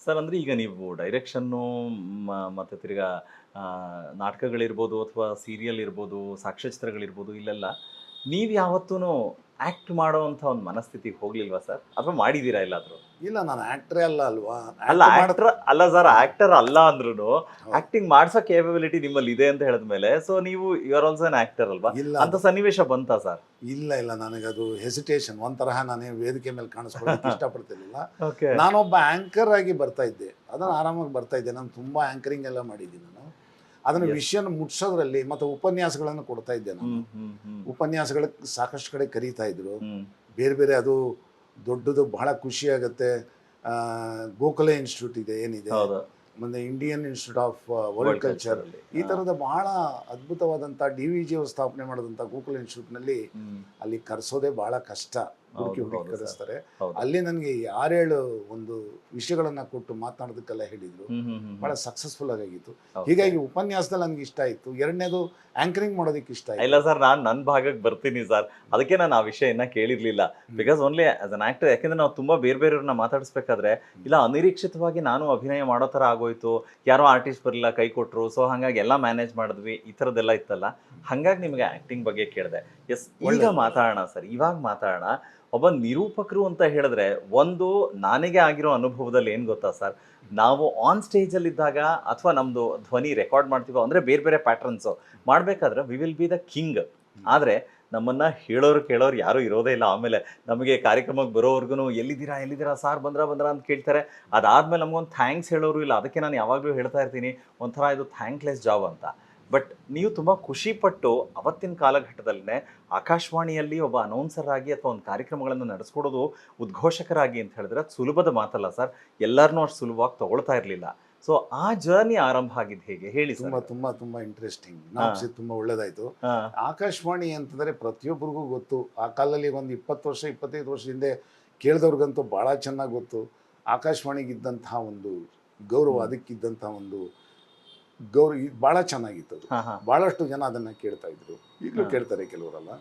Sir ಅಂದರೆ ಈಗ ನೀವು ಡೈರೆಕ್ಷನ್ನು ಮತ್ತು ತಿರ್ಗಾ ನಾಟಕಗಳಿರ್ಬೋದು ಅಥವಾ ಸೀರಿಯಲ್ ಇರ್ಬೋದು, ಸಾಕ್ಷ್ಯಚಿತ್ರಗಳಿರ್ಬೋದು ಇಲ್ಲೆಲ್ಲ ನೀವು ಯಾವತ್ತೂ ಆ್ಯಕ್ಟ್ ಮಾಡೋವಂಥ ಒಂದು ಮನಸ್ಥಿತಿಗೆ ಹೋಗಲಿಲ್ವಾ ಸರ್? ಅಥವಾ ಮಾಡಿದ್ದೀರಾ ಎಲ್ಲಾದರೂ? ಇಲ್ಲ, ನಾನು ಆ್ಯಕ್ಟ್ರೇ ಅಲ್ಲ ಅಲ್ವಾ. ಅಲ್ಲ ಆ್ಯಕ್ಟ್ ಮಾಡ ಆಕ್ಟರ್ ಅಲ್ಲ ಸರ್, ಆಕ್ಟರ್ ಅಲ್ಲ ಅಂದ್ರೂ ಆಕ್ಟಿಂಗ್ ಮಾಡ್ಸೋ ಕೇಪಬಿಲಿಟಿ ನಿಮ್ಮಲ್ಲಿ ಇದೆ ಅಂತ ಹೇಳಿದ್ಮೇಲೆ ಸೊ ನೀವು you are also an actor ಅಲ್ವಾ? ಇಲ್ಲ ಅಂತ ಸನ್ನಿವೇಶ ಬಂತಾ ಸರ್? ಇಲ್ಲ, ನನಗದು ಹೆಸಿಟೇಷನ್, ಒಂಥರ ನಾನೇ ವೇದಿಕೆ ಮೇಲೆ ಕಾಣಿಸ್ಕೊಳ್ಳೋಕೆ ಇಷ್ಟಪಡ್ತಿರ್ಲಿಲ್ಲ. ಓಕೆ. ನಾನೊಬ್ಬ ಆ್ಯಂಕರ್ ಆಗಿ ಬರ್ತಾ ಇದ್ದೆ, ಅದನ್ನು ಆರಾಮಾಗಿ ಬರ್ತಾ ಇದ್ದೆ. ನಾನು ತುಂಬ ಆ್ಯಂಕರಿಂಗ್ ಎಲ್ಲ ಮಾಡಿದ್ದೀನಿ. ನಾನು ಅದನ್ನು ವಿಷಯನ ಮುಟ್ಸೋದ್ರಲ್ಲಿ ಮತ್ತು ಉಪನ್ಯಾಸಗಳನ್ನು ಕೊಡ್ತಾ ಇದ್ದೆ. ನಾನು ಉಪನ್ಯಾಸಗಳಿಗೆ ಸಾಕಷ್ಟು ಕಡೆ ಕರೀತಾ ಇದ್ರು. ಬೇರೆ ಬೇರೆ ಅದು ದೊಡ್ಡದು, ಬಹಳ ಖುಷಿ ಆಗುತ್ತೆ. ಗೋಖಲೆ ಇನ್ಸ್ಟಿಟ್ಯೂಟ್ ಇದೆ ಏನಿದೆ, ಮುಂದೆ Indian institute of world culture, ಈ ಥರದ ಬಹಳ ಅದ್ಭುತವಾದಂಥ DVG ಅವರು ಸ್ಥಾಪನೆ ಮಾಡಿದಂಥ ಗೋಖಲೆ ಇನ್ಸ್ಟಿಟ್ಯೂಟ್ನಲ್ಲಿ ಅಲ್ಲಿ ಕರೆಸೋದೇ ಬಹಳ ಕಷ್ಟ. ಹುಡುಕಿ ಕರೆಸ್ತಾರೆ. ಅಲ್ಲಿ ನನಗೆ 6-7 ಒಂದು ವಿಷಯಗಳನ್ನು ಕೊಟ್ಟು ಮಾತನಾಡೋದಕ್ಕೆಲ್ಲ ಹೇಳಿದರು. ಭಾಳ ಸಕ್ಸಸ್ಫುಲ್ ಆಗಿತ್ತು. ಹೀಗಾಗಿ ಉಪನ್ಯಾಸದಲ್ಲಿ ನನಗೆ ಇಷ್ಟ ಆಯಿತು. ಎರಡನೇದು ಆ್ಯಂಕರಿಂಗ್ ಮಾಡೋದಕ್ಕೆ ಇಷ್ಟ ಆಯಿತು. ಇಲ್ಲ ಸರ್, ನಾನು ನನ್ನ ಭಾಗಕ್ಕೆ ಬರ್ತೀನಿ ಸರ್. ಅದಕ್ಕೆ ನಾನು ಆ ವಿಷಯ ಇನ್ನೂ ಕೇಳಿರಲಿಲ್ಲ. Because only as an actor, ಯಾಕೆಂದರೆ ನಾವು ತುಂಬ ಬೇರೆ ಬೇರೆಯವ್ರನ್ನ ಮಾತಾಡಿಸ್ಬೇಕಾದ್ರೆ ಇಲ್ಲ ಅನಿರೀಕ್ಷಿತವಾಗಿ ನಾನು ಅಭಿನಯ ಮಾಡೋ ಥರ ಆಗೋಯ್ತು, ಯಾರೋ ಆರ್ಟಿಸ್ಟ್ ಬರಲಿಲ್ಲ, ಕೈ ಕೊಟ್ಟರು, ಸೊ ಹಾಗಾಗಿ ಎಲ್ಲ ಮ್ಯಾನೇಜ್ ಮಾಡಿದ್ವಿ, ಈ ಥರದ್ದೆಲ್ಲ ಇತ್ತಲ್ಲ. ಹಾಗಾಗಿ ನಿಮಗೆ ಆ್ಯಕ್ಟಿಂಗ್ ಬಗ್ಗೆ ಕೇಳಿದೆ. ಎಸ್, ಈಗ ಮಾತಾಡೋಣ ಸರ್. ಇವಾಗ ಮಾತಾಡೋಣ. ಒಬ್ಬ ನಿರೂಪಕರು ಅಂತ ಹೇಳಿದ್ರೆ ಒಂದು ನನಗೆ ಆಗಿರೋ ಅನುಭವದಲ್ಲಿ ಏನು ಗೊತ್ತಾ ಸರ್, ನಾವು ಆನ್ ಸ್ಟೇಜಲ್ಲಿದ್ದಾಗ ಅಥವಾ ನಮ್ಮದು ಧ್ವನಿ ರೆಕಾರ್ಡ್ ಮಾಡ್ತೀವೋ ಅಂದರೆ ಬೇರೆ ಬೇರೆ ಪ್ಯಾಟ್ರನ್ಸು ಮಾಡಬೇಕಾದ್ರೆ we will be the king. ಆದರೆ ನಮ್ಮನ್ನು ಕೇಳೋರು ಯಾರೂ ಇರೋದೇ ಇಲ್ಲ. ಆಮೇಲೆ ನಮಗೆ ಕಾರ್ಯಕ್ರಮಕ್ಕೆ ಬರೋವರೆಗೂ ಎಲ್ಲಿದ್ದೀರಾ ಸಾರ್, ಬಂದ್ರ ಅಂತ ಕೇಳ್ತಾರೆ. ಅದಾದಮೇಲೆ ನಮಗೊಂದು ಥ್ಯಾಂಕ್ಸ್ ಹೇಳೋರು ಇಲ್ಲ. ಅದಕ್ಕೆ ನಾನು ಯಾವಾಗಲೂ ಹೇಳ್ತಾ ಇರ್ತೀನಿ, ಒಂಥರ ಇದು ಥ್ಯಾಂಕ್ಲೆಸ್ ಜಾಬ್ ಅಂತ. ಬಟ್ ನೀವು ತುಂಬ ಖುಷಿಪಟ್ಟು ಅವತ್ತಿನ ಕಾಲಘಟ್ಟದಲ್ಲೇ ಆಕಾಶವಾಣಿಯಲ್ಲಿ ಒಬ್ಬ ಅನೌನ್ಸರ್ ಆಗಿ ಅಥವಾ ಒಂದು ಕಾರ್ಯಕ್ರಮಗಳನ್ನು ನಡೆಸ್ಕೊಡೋದು ಉದ್ಘೋಷಕರಾಗಿ ಅಂತ ಹೇಳಿದ್ರೆ ಅದು ಸುಲಭದ ಮಾತಲ್ಲ ಸರ್. ಎಲ್ಲರನ್ನೂ ಅಷ್ಟು ಸುಲಭವಾಗಿ ತಗೊಳ್ತಾ ಇರಲಿಲ್ಲ. ಸೊ ಆ ಜರ್ನಿ ಆರಂಭ ಆಗಿದ್ದು ಹೇಗೆ ಹೇಳಿ ಸರ್? ತುಂಬ ಇಂಟ್ರೆಸ್ಟಿಂಗ್. ನಾವು ತುಂಬ ಒಳ್ಳೇದಾಯಿತು. ಆಕಾಶವಾಣಿ ಅಂತಂದರೆ ಪ್ರತಿಯೊಬ್ಬರಿಗೂ ಗೊತ್ತು. ಆ ಕಾಲದಲ್ಲಿ ಒಂದು 20 ವರ್ಷ 25 ವರ್ಷ ಹಿಂದೆ ಕೇಳಿದವ್ರಿಗಂತೂ ಭಾಳ ಚೆನ್ನಾಗಿ ಗೊತ್ತು. ಆಕಾಶವಾಣಿಗಿದ್ದಂತಹ ಒಂದು ಗೌರವ, ಅದಕ್ಕಿದ್ದಂಥ ಒಂದು ಗೌರವ ಭಾಳ ಚೆನ್ನಾಗಿತ್ತು. ಅದು ಭಾಳಷ್ಟು ಜನ ಅದನ್ನು ಕೇಳ್ತಾ ಇದ್ರು, ಈಗಲೂ ಕೇಳ್ತಾರೆ ಕೆಲವರೆಲ್ಲ.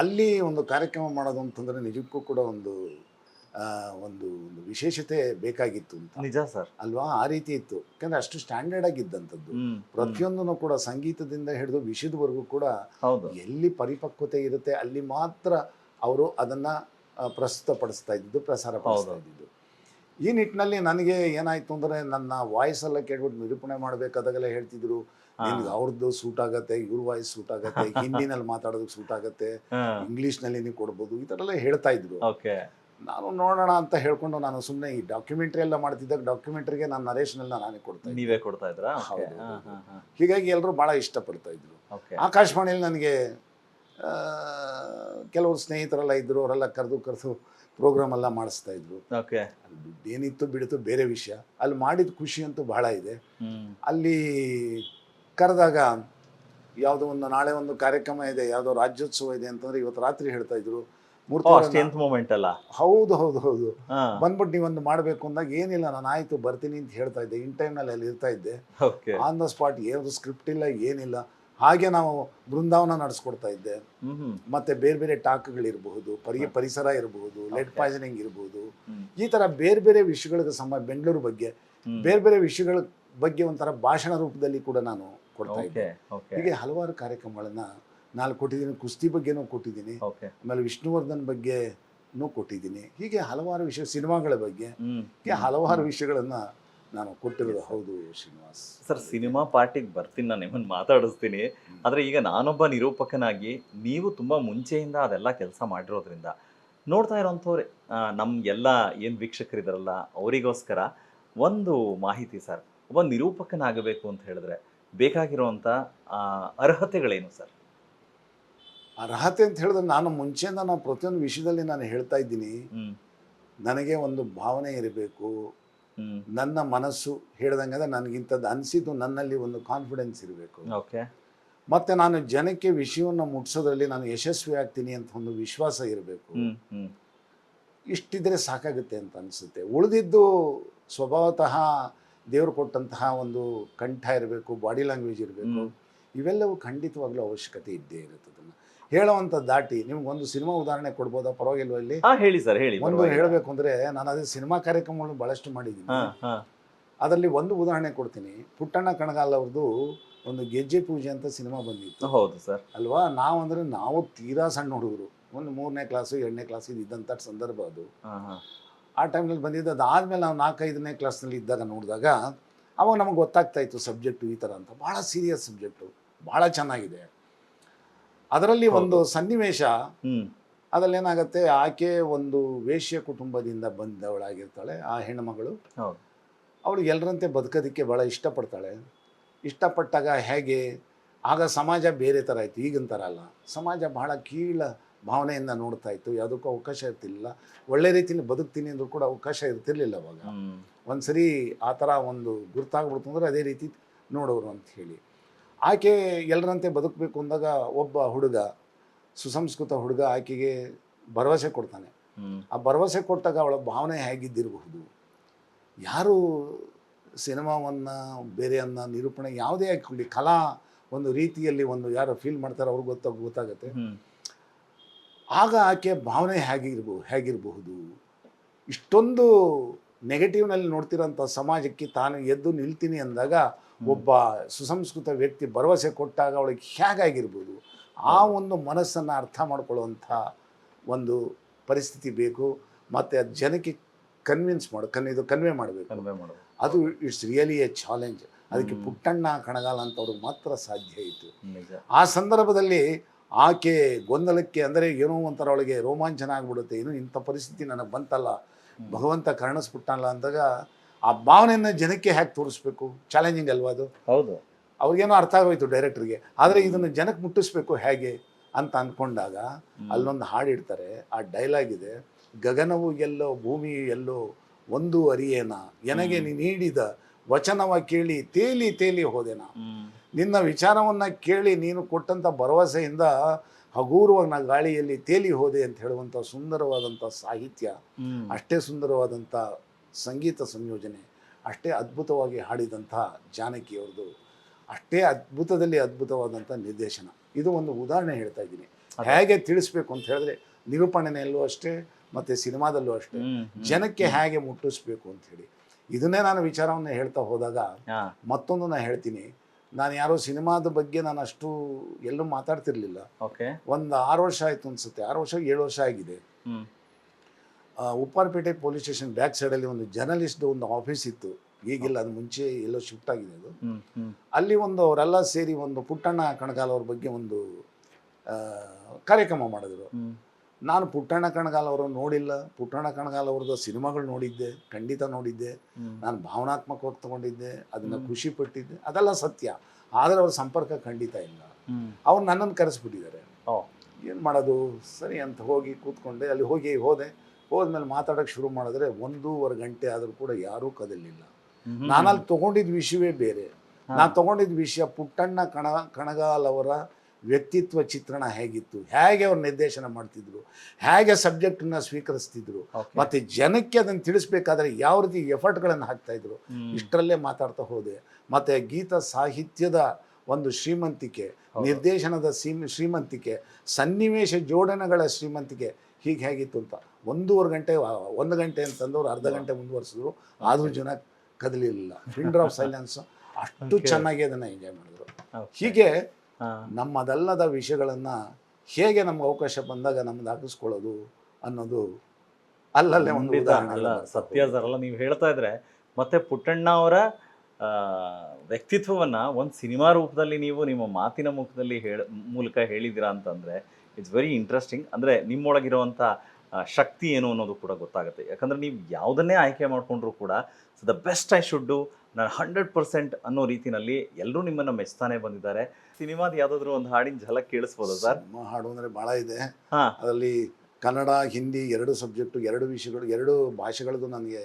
ಅಲ್ಲಿ ಒಂದು ಕಾರ್ಯಕ್ರಮ ಮಾಡೋದು ಅಂತಂದರೆ ನಿಜಕ್ಕೂ ಕೂಡ ಒಂದು ಒಂದು ವಿಶೇಷತೆ ಬೇಕಾಗಿತ್ತು ಅಂತ. ನಿಜ ಸರ್ ಅಲ್ವಾ? ಆ ರೀತಿ ಇತ್ತು. ಯಾಕಂದರೆ ಅಷ್ಟು ಸ್ಟ್ಯಾಂಡರ್ಡ್ ಆಗಿದ್ದಂಥದ್ದು. ಪ್ರತಿಯೊಂದನ್ನು ಕೂಡ ಸಂಗೀತದಿಂದ ಹಿಡಿದು ವಿಷಯದವರೆಗೂ ಕೂಡ ಎಲ್ಲಿ ಪರಿಪಕ್ವತೆ ಇರುತ್ತೆ ಅಲ್ಲಿ ಮಾತ್ರ ಅವರು ಅದನ್ನು ಪ್ರಸ್ತುತಪಡಿಸ್ತಾ ಇದ್ದಿದ್ದು, ಪ್ರಸಾರ ಪಡಿಸ್ತಾ ಇದ್ದಿದ್ದು. ಈ ನಿಟ್ಟಿನಲ್ಲಿ ನನಗೆ ಏನಾಯಿತು ಅಂದರೆ, ನನ್ನ ವಾಯ್ಸೆಲ್ಲ ಕೇಳ್ಬಿಟ್ಟು ನಿರೂಪಣೆ ಮಾಡಬೇಕಾದಾಗೆಲ್ಲ ಹೇಳ್ತಿದ್ರು, ನಿನ್ಗೆ ಅವ್ರದ್ದು ಸೂಟ್ ಆಗತ್ತೆ, ಇವ್ರ ವಾಯ್ಸ್ ಸೂಟ್ ಆಗತ್ತೆ, ಹಿಂದಿನಲ್ಲಿ ಮಾತಾಡೋದಕ್ಕೆ ಸೂಟ್ ಆಗತ್ತೆ, ಇಂಗ್ಲೀಷ್ನಲ್ಲಿ ನೀವು ಕೊಡ್ಬೋದು, ಈ ಥರ ಎಲ್ಲ ಹೇಳ್ತಾ ಇದ್ರು. ನಾನು ನೋಡೋಣ ಅಂತ ಹೇಳ್ಕೊಂಡು ನಾನು ಸುಮ್ಮನೆ ಈ ಡಾಕ್ಯುಮೆಂಟ್ರಿ ಎಲ್ಲ ಮಾಡ್ತಿದ್ದಾಗ ಡಾಕ್ಯುಮೆಂಟ್ರಿಗೆ ನಾನು ನರೇಶನೆಲ್ಲ ನಾನೇ ಕೊಡ್ತಾ ನೀವೇ ಕೊಡ್ತಾ ಇದ್ರಾ? ಹೌದು. ಹೀಗಾಗಿ ಎಲ್ಲರೂ ಭಾಳ ಇಷ್ಟಪಡ್ತಾ ಇದ್ರು. ಆಕಾಶವಾಣಿಯಲ್ಲಿ ನನಗೆ ಕೆಲವರು ಸ್ನೇಹಿತರೆಲ್ಲ ಇದ್ದರು, ಅವರೆಲ್ಲ ಕರೆದು ಪ್ರೋಗ್ರಾಮ್ ಎಲ್ಲ ಮಾಡಿಸ್ತಾ ಇದ್ರು. ದುಡ್ಡೇನಿತ್ತು ಬಿಡಿತು ಬೇರೆ ವಿಷಯ. ಅಲ್ಲಿ ಮಾಡಿದ ಖುಷಿ ಅಂತೂ ಬಹಳ ಇದೆ. ಅಲ್ಲಿ ಕರೆದಾಗ ಯಾವುದೋ ಒಂದು ನಾಳೆ ಒಂದು ಕಾರ್ಯಕ್ರಮ ಇದೆ, ಯಾವುದೋ ರಾಜ್ಯೋತ್ಸವ ಇದೆ ಅಂತಂದ್ರೆ ಇವತ್ತು ರಾತ್ರಿ ಹೇಳ್ತಾ ಇದ್ರು, ಮೂಮೆಂಟ್ ಅಲ್ಲ. ಹೌದು, ಬಂದ್ಬಿಟ್ಟು ನೀವೊಂದು ಮಾಡಬೇಕು ಅಂದಾಗ ಏನಿಲ್ಲ, ನಾನು ಆಯ್ತು ಬರ್ತೀನಿ ಅಂತ ಹೇಳ್ತಾ ಇದ್ದೆ. ಇನ್ ಟೈಮ್ನಲ್ಲಿ ಅಲ್ಲಿ ಇರ್ತಾ ಇದ್ದೆ. ಆನ್ ದ ಸ್ಪಾಟ್, ಏನು ಸ್ಕ್ರಿಪ್ಟ್ ಇಲ್ಲ, ಏನಿಲ್ಲ, ಹಾಗೆ ನಾವು ಬೃಂದಾವನ ನಡೆಸ್ಕೊಡ್ತಾ ಇದ್ದೆ. ಮತ್ತೆ ಬೇರೆ ಬೇರೆ ಟಾಕ್ಗಳಿರಬಹುದು, ಪರಿಸರ ಇರಬಹುದು, ಲೆಡ್ ಪಾಯ್ಸನಿಂಗ್ ಇರಬಹುದು, ಈ ತರ ಬೇರೆ ಬೇರೆ ವಿಷಯಗಳಿಗೆ ಬೆಂಗಳೂರು ಬಗ್ಗೆ ಬೇರೆ ಬೇರೆ ವಿಷಯಗಳ ಬಗ್ಗೆ ಒಂಥರ ಭಾಷಣ ರೂಪದಲ್ಲಿ ಕೂಡ ನಾನು ಕೊಡ್ತಾ ಇದ್ದೆ. ಹೀಗೆ ಹಲವಾರು ಕಾರ್ಯಕ್ರಮಗಳನ್ನ ನಾನು ಕೊಟ್ಟಿದ್ದೀನಿ. ಕುಸ್ತಿ ಬಗ್ಗೆನೂ ಕೊಟ್ಟಿದ್ದೀನಿ, ಆಮೇಲೆ ವಿಷ್ಣುವರ್ಧನ್ ಬಗ್ಗೆನೂ ಕೊಟ್ಟಿದ್ದೀನಿ. ಹೀಗೆ ಹಲವಾರು ವಿಷಯ, ಸಿನಿಮಾಗಳ ಬಗ್ಗೆ, ಹೀಗೆ ಹಲವಾರು ವಿಷಯಗಳನ್ನ ನಾನು ಕೊಟ್ಟಿರೋದು. ಹೌದು ಶ್ರೀನಿವಾಸ್ ಸರ್, ಸಿನಿಮಾ ಪಾರ್ಟಿಗೆ ಬರ್ತೀನಿ, ನಾನು ನಿಮ್ಮನ್ನು ಮಾತಾಡಿಸ್ತೀನಿ. ಆದರೆ ಈಗ ನಾನೊಬ್ಬ ನಿರೂಪಕನಾಗಿ ನೀವು ತುಂಬ ಮುಂಚೆಯಿಂದ ಅದೆಲ್ಲ ಕೆಲಸ ಮಾಡಿರೋದ್ರಿಂದ ನೋಡ್ತಾ ಇರೋಂಥವ್ರೆ ನಮಗೆಲ್ಲ ಏನು ವೀಕ್ಷಕರಿದ್ದಾರಲ್ಲ ಅವರಿಗೋಸ್ಕರ ಒಂದು ಮಾಹಿತಿ ಸರ್. ಒಬ್ಬ ನಿರೂಪಕನಾಗಬೇಕು ಅಂತ ಹೇಳಿದ್ರೆ ಬೇಕಾಗಿರುವಂಥ ಅರ್ಹತೆಗಳೇನು ಸರ್? ಅರ್ಹತೆ ಅಂತ ಹೇಳಿದ್ರೆ, ಮುಂಚೆಯಿಂದ ನಾನು ಪ್ರತಿಯೊಂದು ವಿಷಯದಲ್ಲಿ ನಾನು ಹೇಳ್ತಾ ಇದ್ದೀನಿ, ನನಗೆ ಒಂದು ಭಾವನೆ ಇರಬೇಕು. ನನ್ನ ಮನಸ್ಸು ಹೇಳ್ದಂಗೆ ನನಗಿಂಥದ್ದು ಅನಿಸಿದ್ದು, ನನ್ನಲ್ಲಿ ಒಂದು ಕಾನ್ಫಿಡೆನ್ಸ್ ಇರಬೇಕು. ಮತ್ತೆ ನಾನು ಜನಕ್ಕೆ ವಿಷಯವನ್ನು ಮುಟ್ಸೋದ್ರಲ್ಲಿ ನಾನು ಯಶಸ್ವಿ ಆಗ್ತೀನಿ ಅಂತ ಒಂದು ವಿಶ್ವಾಸ ಇರಬೇಕು. ಇಷ್ಟಿದ್ರೆ ಸಾಕಾಗುತ್ತೆ ಅಂತ ಅನಿಸುತ್ತೆ. ಉಳಿದಿದ್ದು ಸ್ವಭಾವತಃ ದೇವರು ಕೊಟ್ಟಂತಹ ಒಂದು ಕಂಠ ಇರಬೇಕು, ಬಾಡಿ ಲ್ಯಾಂಗ್ವೇಜ್ ಇರಬೇಕು. ಇವೆಲ್ಲವೂ ಖಂಡಿತವಾಗ್ಲೂ ಅವಶ್ಯಕತೆ ಇದ್ದೇ ಇರುತ್ತೆ. ಹೇಳೋವಂಥ ದಾಟಿ ನಿಮ್ಗೊಂದು ಸಿನಿಮಾ ಉದಾಹರಣೆ ಕೊಡ್ಬೋದಾ, ಪರವಾಗಿಲ್ವ ಇಲ್ಲಿ? ಹಾ ಹೇಳಿ ಸರ್, ಹೇಳಿ. ಒಂದು ಹೇಳಬೇಕು ಅಂದರೆ, ನಾನು ಅದೇ ಸಿನಿಮಾ ಕಾರ್ಯಕ್ರಮಗಳು ಭಾಳಷ್ಟು ಮಾಡಿದ್ದೀನಿ. ಹಾ ಹಾ ಅದರಲ್ಲಿ ಒಂದು ಉದಾಹರಣೆ ಕೊಡ್ತೀನಿ. ಪುಟ್ಟಣ್ಣ ಕಣಗಾಲ್ ಅವ್ರದ್ದು ಒಂದು ಗೆಜ್ಜೆ ಪೂಜೆ ಅಂತ ಸಿನಿಮಾ ಬಂದಿತ್ತು ಹೌದು ಸರ್. ಅಲ್ವಾ? ನಾವು ತೀರಾ ಸಣ್ಣ ಹುಡುಗರು, ಒಂದು 3ನೇ ಕ್ಲಾಸು 2ನೇ ಕ್ಲಾಸ್ ಇದ್ದಂಥ ಸಂದರ್ಭ ಅದು. ಆ ಟೈಮ್ನಲ್ಲಿ ಬಂದಿದ್ದು. ಅದಾದಮೇಲೆ ನಾವು 4-5ನೇ ಕ್ಲಾಸ್ನಲ್ಲಿ ಇದ್ದಾಗ ನೋಡಿದಾಗ ಅವಾಗ ನಮಗೆ ಗೊತ್ತಾಗ್ತಾ ಇತ್ತು ಸಬ್ಜೆಕ್ಟು ಈ ಥರ ಅಂತ. ಭಾಳ ಸೀರಿಯಸ್ ಸಬ್ಜೆಕ್ಟು, ಭಾಳ ಚೆನ್ನಾಗಿದೆ. ಅದರಲ್ಲಿ ಒಂದು ಸನ್ನಿವೇಶ, ಅದರಲ್ಲೇನಾಗುತ್ತೆ, ಆಕೆ ಒಂದು ವೇಶ್ಯ ಕುಟುಂಬದಿಂದ ಬಂದವಳಾಗಿರ್ತಾಳೆ ಆ ಹೆಣ್ಣುಮಗಳು. ಅವಳು ಎಲ್ಲರಂತೆ ಬದುಕೋದಕ್ಕೆ ಭಾಳ ಇಷ್ಟಪಡ್ತಾಳೆ. ಇಷ್ಟಪಟ್ಟಾಗ ಹೇಗೆ, ಆಗ ಸಮಾಜ ಬೇರೆ ಥರ ಇತ್ತು, ಈಗಿನ ಥರ ಅಲ್ಲ. ಸಮಾಜ ಬಹಳ ಕೀಳ ಭಾವನೆಯಿಂದ ನೋಡ್ತಾ ಇತ್ತು. ಯಾವುದಕ್ಕೂ ಅವಕಾಶ ಇರ್ತಿರ್ಲಿಲ್ಲ. ಒಳ್ಳೆ ರೀತಿಯಲ್ಲಿ ಬದುಕ್ತೀನಿ ಅಂದರೂ ಕೂಡ ಅವಕಾಶ ಇರ್ತಿರ್ಲಿಲ್ಲ ಅವಾಗ. ಒಂದು ಸರಿ ಆ ಥರ ಒಂದು ಗುರ್ತಾಗ್ಬಿಡ್ತು ಅಂದರೆ ಅದೇ ರೀತಿ ನೋಡೋರು ಅಂತ ಹೇಳಿ. ಆಕೆ ಎಲ್ಲರಂತೆ ಬದುಕಬೇಕು ಅಂದಾಗ ಒಬ್ಬ ಹುಡುಗ, ಸುಸಂಸ್ಕೃತ ಹುಡುಗ, ಆಕೆಗೆ ಭರವಸೆ ಕೊಡ್ತಾನೆ. ಆ ಭರವಸೆ ಕೊಟ್ಟಾಗ ಅವಳ ಭಾವನೆ ಹೇಗಿದ್ದಿರಬಹುದು. ಯಾರು ಸಿನಿಮಾವನ್ನು ಬೇರೆಯನ್ನ ನಿರೂಪಣೆ ಯಾವುದೇ ಹಾಕೊಳ್ಳಿ, ಕಲಾ ಒಂದು ರೀತಿಯಲ್ಲಿ ಒಂದು ಯಾರು ಫೀಲ್ ಮಾಡ್ತಾರೋ ಅವ್ರಿಗೆ ಗೊತ್ತಾಗುತ್ತೆ. ಆಗ ಆಕೆ ಭಾವನೆ ಹೇಗಿರಬಹುದು. ಇಷ್ಟೊಂದು ನೆಗೆಟಿವ್ನಲ್ಲಿ ನೋಡ್ತಿರೋಂಥ ಸಮಾಜಕ್ಕೆ ತಾನು ಎದ್ದು ನಿಲ್ತೀನಿ ಅಂದಾಗ ಒಬ್ಬ ಸುಸಂಸ್ಕೃತ ವ್ಯಕ್ತಿ ಭರವಸೆ ಕೊಟ್ಟಾಗ ಅವಳಿಗೆ ಹೇಗಾಗಿರ್ಬೋದು. ಆ ಒಂದು ಮನಸ್ಸನ್ನು ಅರ್ಥ ಮಾಡ್ಕೊಳ್ಳುವಂಥ ಒಂದು ಪರಿಸ್ಥಿತಿ ಬೇಕು. ಮತ್ತು ಅದು ಜನಕ್ಕೆ ಕನ್ವೆ ಮಾಡಬೇಕು. ಅದು ಇಟ್ಸ್ ರಿಯಲಿ ಎ ಚಾಲೆಂಜ್. ಅದಕ್ಕೆ ಪುಟ್ಟಣ್ಣ ಕಣಗಾಲ್ ಅಂತವ್ರಿಗೆ ಮಾತ್ರ ಸಾಧ್ಯ ಇತ್ತು. ಆ ಸಂದರ್ಭದಲ್ಲಿ ಆಕೆ ಗೊಂದಲಕ್ಕೆ, ಅಂದರೆ ಏನೋ ಒಂಥರ ಅವಳಿಗೆ ರೋಮಾಂಚನ ಆಗ್ಬಿಡುತ್ತೆ. ಏನು ಇಂಥ ಪರಿಸ್ಥಿತಿ ನನಗೆ ಬಂತಲ್ಲ, ಭಗವಂತ ಕರುಣಿಸ್ಬಿಟ್ಟಲ್ಲ ಅಂದಾಗ ಆ ಭಾವನೆಯನ್ನು ಜನಕ್ಕೆ ಹೇಗೆ ತೋರಿಸ್ಬೇಕು, ಚಾಲೆಂಜಿಂಗ್ ಅಲ್ವಾ ಅದು? ಹೌದು. ಅವ್ರಿಗೇನೋ ಅರ್ಥ ಆಗೋಯ್ತು ಡೈರೆಕ್ಟ್ರಿಗೆ, ಆದರೆ ಇದನ್ನು ಜನಕ್ಕೆ ಮುಟ್ಟಿಸ್ಬೇಕು ಹೇಗೆ ಅಂತ ಅಂದ್ಕೊಂಡಾಗ ಅಲ್ಲೊಂದು ಹಾಡಿಡ್ತಾರೆ. ಆ ಡೈಲಾಗ್ ಇದೆ, ಗಗನವು ಎಲ್ಲೋ ಭೂಮಿಯು ಎಲ್ಲೋ ಒಂದು ಅರಿಯೇನ, ಎನಗೆ ನೀಡಿದ ವಚನವ ಕೇಳಿ ತೇಲಿ ತೇಲಿ ಹೋದೆನ. ನಿನ್ನ ವಿಚಾರವನ್ನು ಕೇಳಿ ನೀನು ಕೊಟ್ಟಂಥ ಭರವಸೆಯಿಂದ ಹಗೂರವಾಗಿ ನಾ ಗಾಳಿಯಲ್ಲಿ ತೇಲಿ ಹೋದೆ ಅಂತ ಹೇಳುವಂಥ ಸುಂದರವಾದಂಥ ಸಾಹಿತ್ಯ, ಅಷ್ಟೇ ಸುಂದರವಾದಂಥ ಸಂಗೀತ ಸಂಯೋಜನೆ, ಅಷ್ಟೇ ಅದ್ಭುತವಾಗಿ ಹಾಡಿದಂಥ ಜಾನಕಿಯವ್ರದ್ದು, ಅಷ್ಟೇ ಅದ್ಭುತವಾದಂಥ ನಿರ್ದೇಶನ. ಇದು ಒಂದು ಉದಾಹರಣೆ ಹೇಳ್ತಾ ಇದ್ದೀನಿ. ಹೇಗೆ ತಿಳಿಸ್ಬೇಕು ಅಂತ ಹೇಳಿದ್ರೆ, ನಿರೂಪಣೆಯಲ್ಲೂ ಅಷ್ಟೇ ಮತ್ತು ಸಿನಿಮಾದಲ್ಲೂ ಅಷ್ಟೇ ಜನಕ್ಕೆ ಹೇಗೆ ಮುಟ್ಟಿಸ್ಬೇಕು ಅಂತ ಹೇಳಿ. ಇದನ್ನೇ ನಾನು ವಿಚಾರವನ್ನು ಹೇಳ್ತಾ ಹೋದಾಗ ಮತ್ತೊಂದು ನಾನು ಹೇಳ್ತೀನಿ. ನಾನು ಯಾರೋ ಸಿನಿಮಾದ ಬಗ್ಗೆ ನಾನು ಅಷ್ಟು ಎಲ್ಲೂ ಮಾತಾಡ್ತಿರ್ಲಿಲ್ಲ. ಒಂದು 6 ವರ್ಷ ಆಯಿತು ಅನ್ಸುತ್ತೆ, 7 ವರ್ಷ ಆಗಿದೆ. ಉಪ್ಪಾರಪೇಟೆ ಪೊಲೀಸ್ ಸ್ಟೇಷನ್ ಬ್ಯಾಕ್ ಸೈಡಲ್ಲಿ ಒಂದು ಜರ್ನಲಿಸ್ಟ್ ಒಂದು ಆಫೀಸ್ ಇತ್ತು. ಈಗಿಲ್ಲ, ಅದು ಮುಂಚೆ ಎಲ್ಲೋ ಶಿಫ್ಟ್ ಆಗಿದೆ ಅದು. ಅಲ್ಲಿ ಒಂದು ಅವರೆಲ್ಲ ಸೇರಿ ಒಂದು ಪುಟ್ಟಣ್ಣ ಕಣಗಾಲ್ ಅವ್ರ ಬಗ್ಗೆ ಒಂದು ಕಾರ್ಯಕ್ರಮ ಮಾಡಿದ್ರು. ನಾನು ಪುಟ್ಟಣ್ಣ ಕಣಗಾಲ್ ಅವರನ್ನು ನೋಡಿಲ್ಲ. ಪುಟ್ಟಣ್ಣ ಕಣಗಾಲ್ ಅವ್ರದ್ದು ಸಿನಿಮಾಗಳು ನೋಡಿದ್ದೆ, ಖಂಡಿತ ನೋಡಿದ್ದೆ. ನಾನು ಭಾವನಾತ್ಮಕವಾಗಿ ತಗೊಂಡಿದ್ದೆ, ಅದನ್ನು ಖುಷಿ ಪಟ್ಟಿದ್ದೆ, ಅದೆಲ್ಲ ಸತ್ಯ. ಆದರೆ ಅವ್ರ ಸಂಪರ್ಕ ಖಂಡಿತ ಇಲ್ಲ. ಅವ್ರು ನನ್ನನ್ನು ಕರೆಸ್ಬಿಟ್ಟಿದ್ದಾರೆ. ಏನು ಮಾಡೋದು ಸರಿ ಅಂತ ಹೋಗಿ ಕೂತ್ಕೊಂಡೆ. ಅಲ್ಲಿ ಹೋದ್ಮೇಲೆ ಮಾತಾಡೋಕ್ಕೆ ಶುರು ಮಾಡಿದ್ರೆ 1.5 ಗಂಟೆ ಆದರೂ ಕೂಡ ಯಾರೂ ಕದಲಿಲ್ಲ. ನಾನಲ್ಲಿ ತೊಗೊಂಡಿದ್ದ ವಿಷಯವೇ ಬೇರೆ. ನಾನು ತೊಗೊಂಡಿದ್ದ ವಿಷಯ ಪುಟ್ಟಣ್ಣ ಕಣಗಾಲ್ ಅವರ ವ್ಯಕ್ತಿತ್ವ ಚಿತ್ರಣ ಹೇಗಿತ್ತು, ಹೇಗೆ ಅವ್ರು ನಿರ್ದೇಶನ ಮಾಡ್ತಿದ್ರು, ಹೇಗೆ ಸಬ್ಜೆಕ್ಟನ್ನು ಸ್ವೀಕರಿಸ್ತಿದ್ರು, ಮತ್ತು ಜನಕ್ಕೆ ಅದನ್ನು ತಿಳಿಸ್ಬೇಕಾದ್ರೆ ಯಾವ ರೀತಿ ಎಫರ್ಟ್ಗಳನ್ನು ಹಾಕ್ತಾಯಿದ್ರು. ಇಷ್ಟರಲ್ಲೇ ಮಾತಾಡ್ತಾ ಹೋದೆ. ಮತ್ತು ಗೀತ ಸಾಹಿತ್ಯದ ಒಂದು ಶ್ರೀಮಂತಿಕೆ, ನಿರ್ದೇಶನದ ಶ್ರೀಮಂತಿಕೆ, ಸನ್ನಿವೇಶ ಜೋಡಣೆಗಳ ಶ್ರೀಮಂತಿಕೆ ಹೇಗಿತ್ತು ಅಂತ 1 ಗಂಟೆ ಅಂತಂದವ್ರು ಅರ್ಧ ಗಂಟೆ ಮುಂದುವರಿಸಿದ್ರು. ಆದರೂ ಜನ ಕದಲಿಲ್ಲ. ಪಿಂಡರ್ ಆಫ್ ಸೈಲೆನ್ಸ್ ಅಷ್ಟು ಚೆನ್ನಾಗಿ ಅದನ್ನು ಎಂಜಾಯ್ ಮಾಡಿದ್ರು. ಹೀಗೆ ನಮ್ಮದಲ್ಲದ ವಿಷಯಗಳನ್ನು ಹೇಗೆ ನಮ್ಗೆ ಅವಕಾಶ ಬಂದಾಗ ನಮ್ದು ಹಾಕಿಸ್ಕೊಳ್ಳೋದು ಅನ್ನೋದು ಅಲ್ಲಲ್ಲೇ ಒಂದು ಉದಾಹರಣೆ. ಸತ್ಯ ಸರ್. ಅಲ್ಲ, ನೀವು ಹೇಳ್ತಾ ಇದ್ರೆ ಮತ್ತೆ ಪುಟ್ಟಣ್ಣ ಅವರ ವ್ಯಕ್ತಿತ್ವವನ್ನು ಒಂದು ಸಿನಿಮಾ ರೂಪದಲ್ಲಿ ನೀವು ನಿಮ್ಮ ಮಾತಿನ ಮುಖದಲ್ಲಿ ಮೂಲಕ ಹೇಳಿದ್ದೀರಾ ಅಂತಂದರೆ ಇಟ್ಸ್ ವೆರಿ ಇಂಟ್ರೆಸ್ಟಿಂಗ್. ಅಂದರೆ ನಿಮ್ಮೊಳಗಿರುವಂಥ ಶಕ್ತಿ ಏನು ಅನ್ನೋದು ಕೂಡ ಗೊತ್ತಾಗುತ್ತೆ. ಯಾಕಂದರೆ ನೀವು ಯಾವುದನ್ನೇ ಆಯ್ಕೆ ಮಾಡಿಕೊಂಡ್ರೂ ಕೂಡ so the best I should do, ನಾನು 100% ಅನ್ನೋ ರೀತಿಯಲ್ಲಿ ಎಲ್ಲರೂ ನಿಮ್ಮನ್ನು ಮೆಚ್ತಾನೆ ಬಂದಿದ್ದಾರೆ. ಸಿನಿಮಾದ ಯಾವುದಾದ್ರೂ ಒಂದು ಹಾಡಿನ ಝಲಕ್ ಕೇಳಿಸ್ಬೋದಾ ಸರ್? ಹಾಡು ಅಂದರೆ ಭಾಳ ಇದೆ. ಅದರಲ್ಲಿ ಕನ್ನಡ, ಹಿಂದಿ 2 ಸಬ್ಜೆಕ್ಟು, 2 ವಿಷಯಗಳು, 2 ಭಾಷೆಗಳದ್ದು ನನಗೆ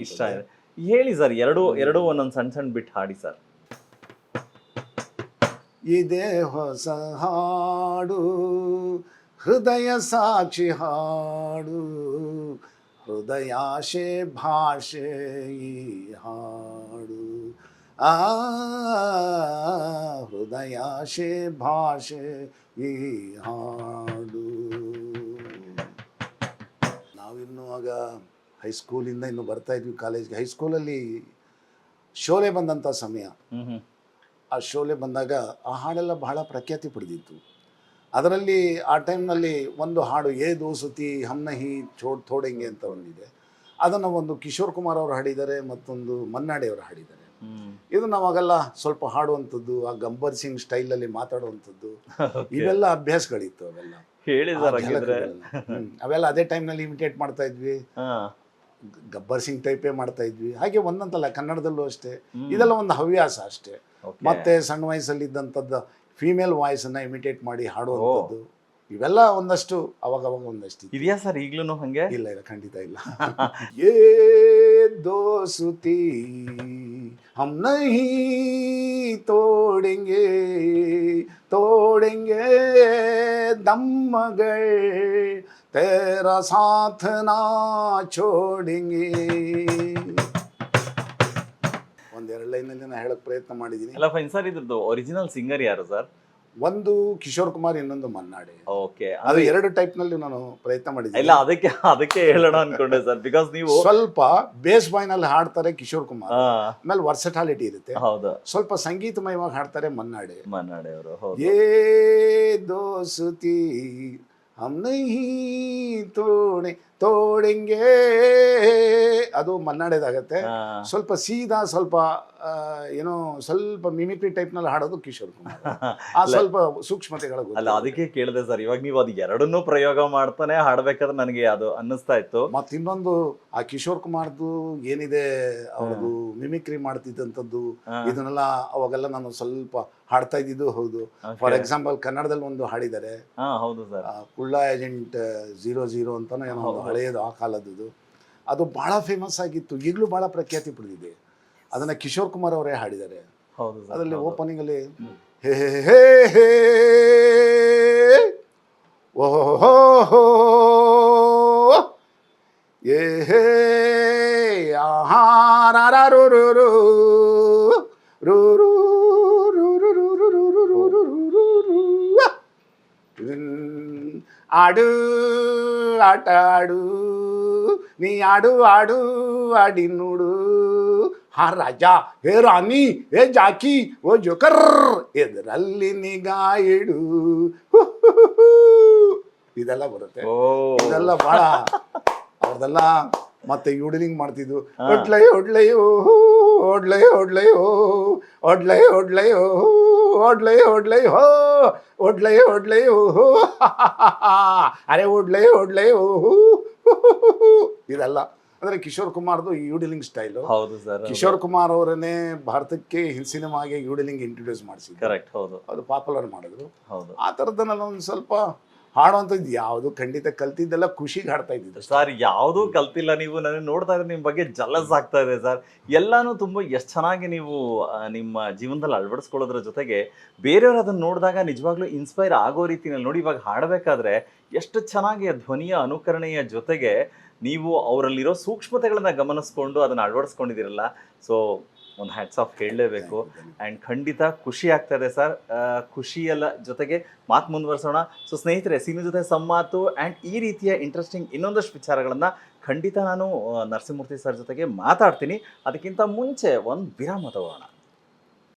ಇಷ್ಟ ಇದೆ. ಹೇಳಿ ಸರ್, ಎರಡು ಒಂದೊಂದು ಸಣ್ಣ ಬಿಟ್ಟು ಹಾಡಿ ಸರ್. ಇದೇ ಹೊಸ ಹಾಡು, ಹೃದಯ ಸಾಕ್ಷಿ ಹಾಡು, ಹೃದಯಾಶೆ ಭಾಷೆ ಈ ಹಾಡು, ಹೃದಯಾಶೆ ಭಾಷೆ ಈ ಹಾಡು. ನಾವಿನ್ನೂ ಆಗ ಹೈಸ್ಕೂಲಿಂದ ಇನ್ನು ಬರ್ತಾ ಇದ್ವಿ ಕಾಲೇಜ್ಗೆ. ಹೈಸ್ಕೂಲಲ್ಲಿ ಶೋಲೆ ಬಂದಂಥ ಸಮಯ. ಆ ಶೋಲೆ ಬಂದಾಗ ಆ ಹಾಡೆಲ್ಲ ಬಹಳ ಪ್ರಖ್ಯಾತಿ ಪಡೆದಿತ್ತು. ಅದರಲ್ಲಿ ಆ ಟೈಮ್ನಲ್ಲಿ ಒಂದು ಹಾಡು ಏ ದೋಸುತಿ ಹಮ್ನಹಿ ಥೋಡೆಂಗೆ ಅಂತ ಒಂದಿದೆ. ಅದನ್ನು ಒಂದು ಕಿಶೋರ್ ಕುಮಾರ್ ಅವರು ಹಾಡಿದ್ದಾರೆ, ಮತ್ತೊಂದು ಮನ್ನಾಡೆ ಅವರು ಹಾಡಿದ್ದಾರೆ. ಇದು ನಾವಾಗೆಲ್ಲ ಸ್ವಲ್ಪ ಹಾಡುವಂಥದ್ದು, ಆ ಗಬ್ಬರ್ ಸಿಂಗ್ ಸ್ಟೈಲಲ್ಲಿ ಮಾತಾಡುವಂಥದ್ದು, ಇವೆಲ್ಲ ಅಭ್ಯಾಸಗಳಿತ್ತು. ಅವೆಲ್ಲ ಹೇಳಿ ಸರ್ ಅವೆಲ್ಲ ಅದೇ ಟೈಮ್ನಲ್ಲಿ ಇಮಿಟೇಟ್ ಮಾಡ್ತಾ ಇದ್ವಿ. ಗಬ್ಬರ್ ಸಿಂಗ್ ಟೈಪೇ ಮಾಡ್ತಾ ಇದ್ವಿ. ಹಾಗೆ ಒಂದಂತಲ್ಲ, ಕನ್ನಡದಲ್ಲೂ ಅಷ್ಟೇ. ಇದೆಲ್ಲ ಒಂದು ಹವ್ಯಾಸ ಅಷ್ಟೇ. ಮತ್ತೆ ಸಣ್ಣ ವಯಸ್ಸಲ್ಲಿದ್ದಂಥದ್ದು ಫೀಮೇಲ್ ವಾಯ್ಸನ್ನು ಇಮಿಟೇಟ್ ಮಾಡಿ ಹಾಡುವಂಥದ್ದು, ಇವೆಲ್ಲ ಒಂದಷ್ಟು ಅವಾಗವಾಗ ಒಂದಷ್ಟು ಇದೆಯಾ ಸರ್ ಈಗ್ಲೂ ಹಂಗೆ? ಇಲ್ಲ ಇಲ್ಲ, ಖಂಡಿತ ಇಲ್ಲ. ಏ ದೋಸುತಿ ಹಮ್ ನಹೀ ತೋಡೆಂಗೆ ತೋಡೆಂಗೆ ದಮ್ಮಗಳ್ ತೇರಾ ಸಾಥ್ ನಾ ಛೋಡೆಂಗೆ. ಒಂದೆರಡು ಲೈನಲ್ಲಿ ನಾನು ಹೇಳಕ್ ಪ್ರಯತ್ನ ಮಾಡಿದ್ದೀನಿ. ಅಲ್ಲ ಫೈನ್ ಸರ್, ಇದ್ರದ್ದು ಒರಿಜಿನಲ್ ಸಿಂಗರ್ ಯಾರು ಸರ್? ಒಂದು ಕಿಶೋರ್ ಕುಮಾರ್, ಇನ್ನೊಂದು ಮನ್ನಾಡೆ. ಓಕೆ, ಅದು ಎರಡು ಟೈಪ್ ನಲ್ಲಿ ನಾನು ಪ್ರಯತ್ನ ಮಾಡಿದ್ದೀನಿ. ಇಲ್ಲ ಅದಕ್ಕೆ ಹೇಳೋಣ ಅನ್ಕೊಂಡೆ ಸರ್, ಬಿಕಾಸ್ ನೀವು ಸ್ವಲ್ಪ ಬೇಸ್ ಬಾಯ್ ನಲ್ಲಿ ಹಾಡ್ತಾರೆ ಕಿಶೋರ್ ಕುಮಾರ್, ಆಮೇಲೆ ವರ್ಸಟಾಲಿಟಿ ಇರುತ್ತೆ. ಹೌದು, ಸ್ವಲ್ಪ ಸಂಗೀತಮಯವಾಗಿ ಹಾಡ್ತಾರೆ ಮನ್ನಾಡೆ ಅವರು. ಏ ದೋಸುತಿ ಹಮ್ ನಹೀ ತೋಡೆಂಗೆ ಅದು ಮನ್ನಾಡೆದಾಗತ್ತೆ. ಸ್ವಲ್ಪ ಸೀದಾ, ಸ್ವಲ್ಪ ಏನೋ ಸ್ವಲ್ಪ ಮಿಮಿಕ್ರಿ ಟೈಪ್ ನಲ್ಲಿ ಹಾಡೋದು ಕಿಶೋರ್ ಕುಮಾರ್. ಆ ಸ್ವಲ್ಪ ಸೂಕ್ಷ್ಮತೆಗಳು. ಅಲ್ಲ ಅದಕ್ಕೆ ಕೇಳಿದೆ ಸರ್, ಇವಾಗ ನೀವು ಅದು ಎರಡನ್ನೂ ಪ್ರಯೋಗ ಮಾಡ್ತಾನೆ ಹಾಡ್ಬೇಕಾದ್ರೆ ನನಗೆ ಅದು ಅನ್ನಿಸ್ತಾ ಇತ್ತು. ಮತ್ತೆ ಇನ್ನೊಂದು, ಆ ಕಿಶೋರ್ ಕುಮಾರ್ದು ಏನಿದೆ ಅವ್ರದ್ದು ಮಿಮಿಕ್ರಿ ಮಾಡ್ತಿದ್ದಂಥದ್ದು, ಇದನ್ನೆಲ್ಲ ಅವಾಗೆಲ್ಲ ನಾನು ಸ್ವಲ್ಪ ಹಾಡ್ತಾ ಇದ್ದಿದ್ದು ಹೌದು. ಫಾರ್ ಎಕ್ಸಾಂಪಲ್ ಕನ್ನಡದಲ್ಲಿ ಒಂದು ಹಾಡಿದ್ದಾರೆ, ಹೌದು ಸರ್, ಕುಳ್ಳ ಏಜೆಂಟ್ 00 ಅಂತಾನೋ ಏನೋ ಒಂದು ಹಳೆಯದು, ಆ ಕಾಲದ್ದು. ಅದು ಬಹಳ ಫೇಮಸ್ ಆಗಿತ್ತು, ಈಗಲೂ ಬಹಳ ಪ್ರಖ್ಯಾತಿ ಪಡೆದಿದೆ. ಅದನ್ನ ಕಿಶೋರ್ ಕುಮಾರ್ ಅವರೇ ಹಾಡಿದ್ದಾರೆ. ಅದರಲ್ಲಿ ಓಪನಿಂಗ್ ಅಲ್ಲಿ ಹೇ ಹೇ ಹೇ ಓಹೋ ಏ ಹೇ ಆಹಾರು ಆಡು ಆಟ ಆಡು ನೀ ಆಡು ಆಡು ಆಡಿ ನೋಡು, ಹಾ ರಾಜ ಹೇ ರಾಣಿ ಹೇ ಜಾಕಿ ಓ ಜೋಕರ್ ಎದರಲ್ಲಿ ನಿಗಾ ಇಡು, ಇದೆಲ್ಲ ಬರುತ್ತೆ. ಇದೆಲ್ಲ ಬಹಳ ಅವ್ರದೆಲ್ಲ. ಮತ್ತೆ ಯೂಡಲಿಂಗ್ ಮಾಡ್ತಿದ್ವು, ಒಡ್ಲೈ ಒಡ್ಲೈಯೋ ಒಡ್ಲೈ ಒಡ್ಲೈಯೋ ಒಡ್ಲೈ ಒಡ್ಲೈಯೋ ಒಡ್ಲೈ ಒಡ್ಲೈಯೋ ಒಡ್ಲೈ ಒಡ್ಲೈಯೋ ಅರೆ ಒಡ್ಲೈ ಒಡ್ಲೈಯೋ, ಇದೆಲ್ಲ ಅಂದ್ರೆ ಕಿಶೋರ್ ಕುಮಾರ್ದು ಯೂಡಲಿಂಗ್ ಸ್ಟೈಲು. ಹೌದು ಸರ್, ಕಿಶೋರ್ ಕುಮಾರ್ ಅವರನ್ನೇ ಭಾರತಕ್ಕೆ ಸಿನಿಮಾಗೆ ಯೂಡಲಿಂಗ್ ಇಂಟ್ರೊಡ್ಯೂಸ್ ಮಾಡಿಸಿದ್ರು. ಕರೆಕ್ಟ್, ಹೌದು, ಅದು ಪಾಪ್ಯುಲರ್ ಮಾಡಿದ್ರು. ಹೌದು, ಆ ಥರದ್ದನ್ನೆಲ್ಲ ಒಂದು ಸ್ವಲ್ಪ ಹಾಡುವಂಥದ್ದು ಯಾವುದು ಖಂಡಿತ ಕಲ್ತಿದ್ದೆಲ್ಲ ಖುಷಿಗೆ ಹಾಡ್ತಾ ಇದ್ದಿದ್ದು ಸರ್. ಯಾವುದೂ ಕಲ್ತಿಲ್ಲ. ನೀವು ನನಗೆ ನೋಡ್ತಾ ಇದ್ರೆ ನಿಮ್ಮ ಬಗ್ಗೆ ಜಲಸ್ ಆಗ್ತಾ ಇದೆ ಸರ್. ಎಲ್ಲಾನು ತುಂಬ ಎಷ್ಟು ಚೆನ್ನಾಗಿ ನೀವು ನಿಮ್ಮ ಜೀವನದಲ್ಲಿ ಅಳವಡಿಸ್ಕೊಳ್ಳೋದ್ರ ಜೊತೆಗೆ ಬೇರೆಯವರು ಅದನ್ನು ನೋಡಿದಾಗ ನಿಜವಾಗ್ಲೂ ಇನ್ಸ್ಪೈರ್ ಆಗೋ ರೀತಿಯಲ್ಲಿ ನೋಡಿ. ಇವಾಗ ಹಾಡಬೇಕಾದ್ರೆ ಎಷ್ಟು ಚೆನ್ನಾಗಿ ಧ್ವನಿಯ ಅನುಕರಣೆಯ ಜೊತೆಗೆ ನೀವು ಅವರಲ್ಲಿರೋ ಸೂಕ್ಷ್ಮತೆಗಳನ್ನ ಗಮನಿಸ್ಕೊಂಡು ಅದನ್ನು ಅಳವಡಿಸ್ಕೊಂಡಿದ್ದೀರಲ್ಲ. ಸೊ ಒಂದು ಹ್ಯಾಟ್ಸ್ ಆಫ್ ಹೇಳಲೇಬೇಕು. ಆ್ಯಂಡ್ ಖಂಡಿತ ಖುಷಿ ಆಗ್ತಾ ಇದೆ ಸರ್. ಖುಷಿಯಲ್ಲ ಜೊತೆಗೆ ಮಾತು ಮುಂದುವರಿಸೋಣ. ಸೊ ಸ್ನೇಹಿತರೆ, ಸೀನು ಜೊತೆ ಸಂಮಾತು ಆ್ಯಂಡ್ ಈ ರೀತಿಯ ಇಂಟ್ರೆಸ್ಟಿಂಗ್ ಇನ್ನೊಂದಷ್ಟು ವಿಚಾರಗಳನ್ನು ಖಂಡಿತ ನಾನು ನರಸಿಂಹಮೂರ್ತಿ ಸರ್ ಜೊತೆಗೆ ಮಾತಾಡ್ತೀನಿ. ಅದಕ್ಕಿಂತ ಮುಂಚೆ ಒಂದು ವಿರಾಮ ತಗೋಣ.